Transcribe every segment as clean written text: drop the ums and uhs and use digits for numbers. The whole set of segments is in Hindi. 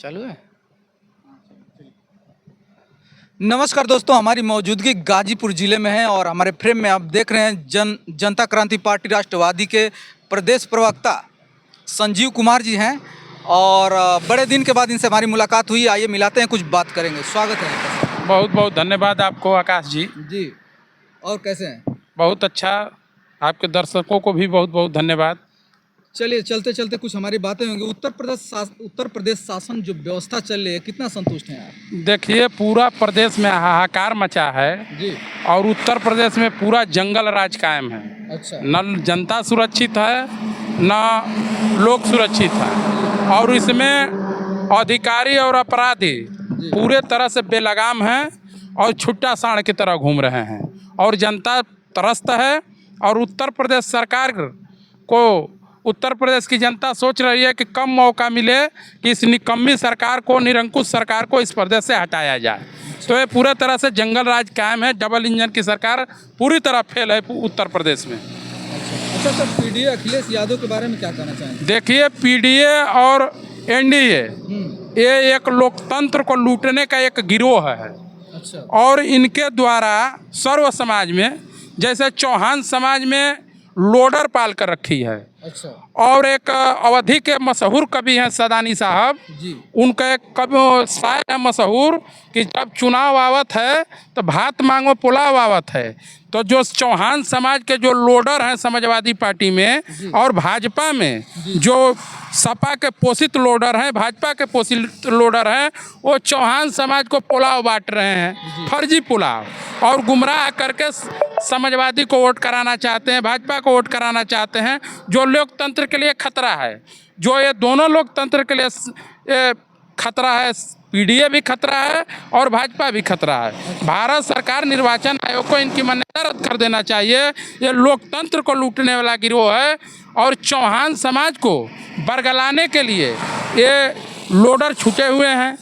चालू है। नमस्कार दोस्तों, हमारी मौजूदगी गाजीपुर ज़िले में है और हमारे फ्रेम में आप देख रहे हैं जनता क्रांति पार्टी राष्ट्रवादी के प्रदेश प्रवक्ता संजीव कुमार जी हैं और बड़े दिन के बाद इनसे हमारी मुलाकात हुई। आइए मिलाते हैं, कुछ बात करेंगे। स्वागत है आपका। बहुत बहुत धन्यवाद आपको आकाश जी। जी, और कैसे हैं? बहुत अच्छा। आपके दर्शकों को भी बहुत बहुत धन्यवाद। चलिए, चलते चलते कुछ हमारी बातें होंगी। उत्तर प्रदेश शासन जो व्यवस्था चल रही है, कितना संतुष्ट हैं आप? देखिए, पूरा प्रदेश में हाहाकार मचा है जी। और उत्तर प्रदेश में पूरा जंगल राज कायम है। अच्छा। न जनता सुरक्षित है, न लोग सुरक्षित है, और इसमें अधिकारी और अपराधी पूरे तरह से बेलगाम हैं और छुट्टा सांड की तरह घूम रहे हैं और जनता त्रस्त है। और उत्तर प्रदेश सरकार को, उत्तर प्रदेश की जनता सोच रही है कि कम मौका मिले कि इस निकम्मी सरकार को, निरंकुश सरकार को इस प्रदेश से हटाया जाए। तो ये पूरे तरह से जंगल राज कायम है। डबल इंजन की सरकार पूरी तरह फेल है उत्तर प्रदेश में। अच्छा सर, पीडीए अखिलेश यादव के बारे में क्या कहना चाहेंगे? देखिए, पीडीए और एनडीए ये एक लोकतंत्र को लूटने का एक गिरोह है। अच्छा। और इनके द्वारा सर्व समाज में, जैसे चौहान समाज में लोडर पाल कर रखी है। अच्छा। और एक अवधि के मशहूर कवि हैं सदानी साहब जी। उनका एक कवि शायर है मशहूर कि जब चुनाव आवत है तो भात मांगो पुलाव आवत है। तो जो चौहान समाज के जो लोडर हैं समाजवादी पार्टी में और भाजपा में, जो सपा के पोषित लोडर हैं, भाजपा के पोषित लोडर हैं, वो चौहान समाज को पुलाव बांट रहे हैं, फर्जी पुलाव, और गुमराह करके समाजवादी को वोट कराना चाहते हैं, भाजपा को वोट कराना चाहते हैं, जो लोकतंत्र के लिए खतरा है। जो ये दोनों लोकतंत्र के लिए खतरा है। पीडीए भी खतरा है और भाजपा भी खतरा है। भारत सरकार, निर्वाचन आयोग को इनकी मान्यता रद्द कर देना चाहिए। ये लोकतंत्र को लूटने वाला गिरोह है और चौहान समाज को बरगलाने के लिए ये लोडर छुटे हुए हैं।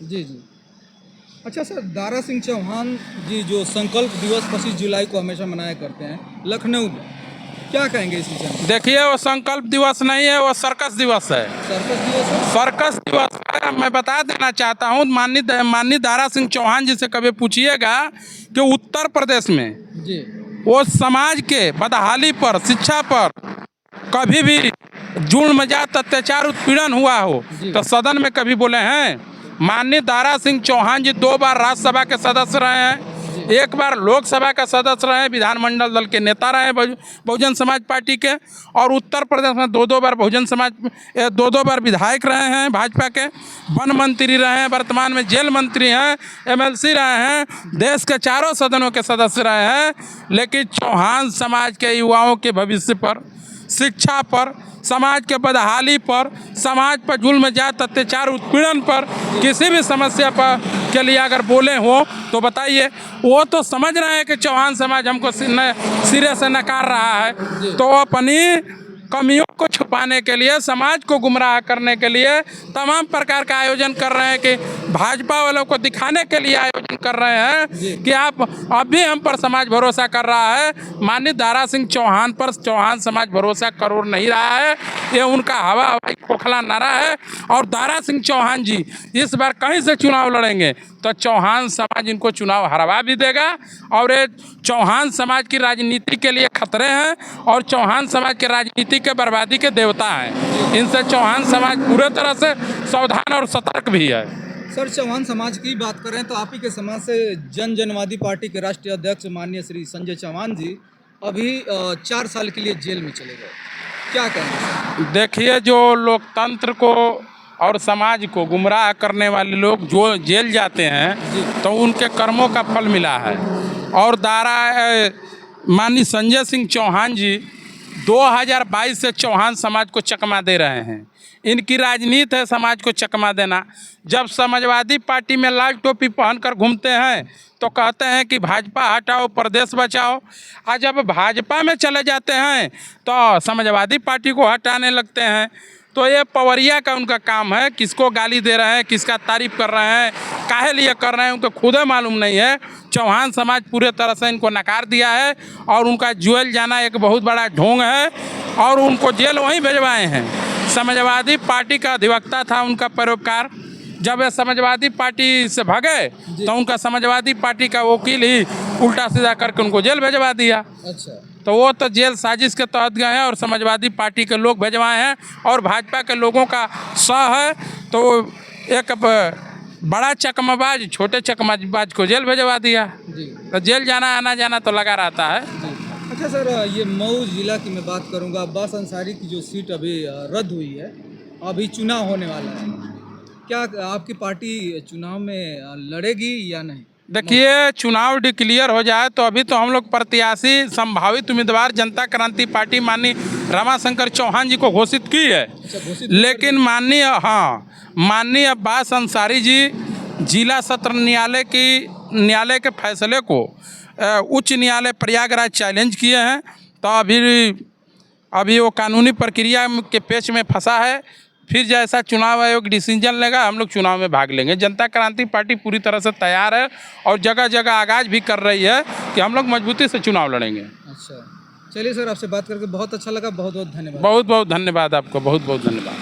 जी जी। अच्छा सर, दारा सिंह चौहान जी जो संकल्प दिवस 25 जुलाई को हमेशा मनाया करते हैं लखनऊ में, क्या कहेंगे इस विषय में? देखिए, वो संकल्प दिवस नहीं है, वो सर्कस दिवस है। सर्कस दिवस है? सर्कस दिवस है। मैं बता देना चाहता हूँ, माननीय दारा सिंह चौहान जी से कभी पूछिएगा कि उत्तर प्रदेश में जी वो समाज के बदहाली पर, शिक्षा पर कभी भी जुल्म, जात, अत्याचार, उत्पीड़न हुआ हो तो सदन में कभी बोले हैं? माननीय दारा सिंह चौहान जी 2 बार राज्यसभा के सदस्य रहे हैं, 1 बार लोकसभा का सदस्य रहे, विधानमंडल दल के नेता रहे बहुजन समाज पार्टी के, और उत्तर प्रदेश में 2 बार बहुजन समाज 2 बार विधायक रहे हैं भाजपा के, वन मंत्री रहे हैं, वर्तमान में जेल मंत्री हैं, एमएलसी रहे हैं, देश के 4 सदनों के सदस्य रहे हैं। लेकिन चौहान समाज के युवाओं के भविष्य पर, शिक्षा पर, समाज के बदहाली पर, समाज पर जुल्म, जात, अत्याचार, उत्पीड़न पर, किसी भी समस्या पर के लिए अगर बोले हो तो बताइए। वो तो समझ रहे हैं कि चौहान समाज हमको सिरे से नकार रहा है, तो अपनी कमियों को छुपाने के लिए, समाज को गुमराह करने के लिए तमाम प्रकार का आयोजन कर रहे हैं कि भाजपा वालों को दिखाने के लिए आयोजन कर रहे हैं कि आप अभी हम पर समाज भरोसा कर रहा है। माननीय दारा सिंह चौहान पर चौहान समाज भरोसा कर नहीं रहा है। ये उनका हवाई खोखला नारा है। और दारा सिंह चौहान जी इस बार कहीं से चुनाव लड़ेंगे तो चौहान समाज इनको चुनाव हरवा भी देगा। और ये चौहान समाज की राजनीति के लिए खतरे हैं और चौहान समाज के राजनीति के बर्बादी के देवता हैं। इनसे चौहान समाज पूरे तरह से सावधान और सतर्क भी है। सर, चौहान समाज की बात करें तो आप ही के समाज से जनवादी पार्टी के राष्ट्रीय अध्यक्ष माननीय श्री संजय चौहान जी अभी 4 साल के लिए जेल में चले गए, क्या कहेंगे? देखिए, जो लोकतंत्र को और समाज को गुमराह करने वाले लोग जो जेल जाते हैं तो उनके कर्मों का फल मिला है। और माननीय संजय सिंह चौहान जी 2022 से चौहान समाज को चकमा दे रहे हैं। इनकी राजनीति है समाज को चकमा देना। जब समाजवादी पार्टी में लाल टोपी पहनकर घूमते हैं तो कहते हैं कि भाजपा हटाओ, प्रदेश बचाओ, और जब भाजपा में चले जाते हैं तो समाजवादी पार्टी को हटाने लगते हैं। तो ये पवरिया का उनका काम है। किसको गाली दे रहे हैं, किसका तारीफ कर रहे हैं, काहे लिए कर रहे हैं, उनको खुद मालूम नहीं है। चौहान समाज पूरे तरह से इनको नकार दिया है और उनका जेल जाना एक बहुत बड़ा ढोंग है और उनको जेल वहीं भिजवाए हैं। समाजवादी पार्टी का अधिवक्ता था उनका परोपकार, जब ये समाजवादी पार्टी से भागे तो उनका समाजवादी पार्टी का वकील ही उल्टा सीधा करके उनको जेल भेजवा दिया। अच्छा, तो वो तो जेल साजिश के तहत गए हैं और समाजवादी पार्टी के लोग भेजवाए हैं और भाजपा के लोगों का सह है। तो एक बड़ा चकमाबाज छोटे चकमाबाज को जेल भेजवा दिया। जी तो जेल जाना आना जाना तो लगा रहता है। जी। अच्छा सर, ये मऊ जिला की मैं बात करूंगा, अब्बास अंसारी की जो सीट अभी रद्द हुई है, अभी चुनाव होने वाला है, क्या आपकी पार्टी चुनाव में लड़ेगी या नहीं? देखिए, चुनाव डिक्लेयर हो जाए तो अभी तो हम लोग प्रत्याशी संभावित उम्मीदवार जनता क्रांति पार्टी माननीय रमाशंकर चौहान जी को घोषित की है। अच्छा, घोषित लेकिन माननीय अब्बास अंसारी जी जिला सत्र न्यायालय के फैसले को उच्च न्यायालय प्रयागराज चैलेंज किए हैं। तो अभी वो कानूनी प्रक्रिया के पेच में फंसा है। फिर जैसा चुनाव आयोग डिसीजन लेगा हम लोग चुनाव में भाग लेंगे। जनता क्रांति पार्टी पूरी तरह से तैयार है और जगह जगह आगाज भी कर रही है कि हम लोग मजबूती से चुनाव लड़ेंगे। अच्छा, चलिए सर, आपसे बात करके बहुत अच्छा लगा। बहुत बहुत धन्यवाद। बहुत बहुत धन्यवाद आपको, बहुत बहुत धन्यवाद।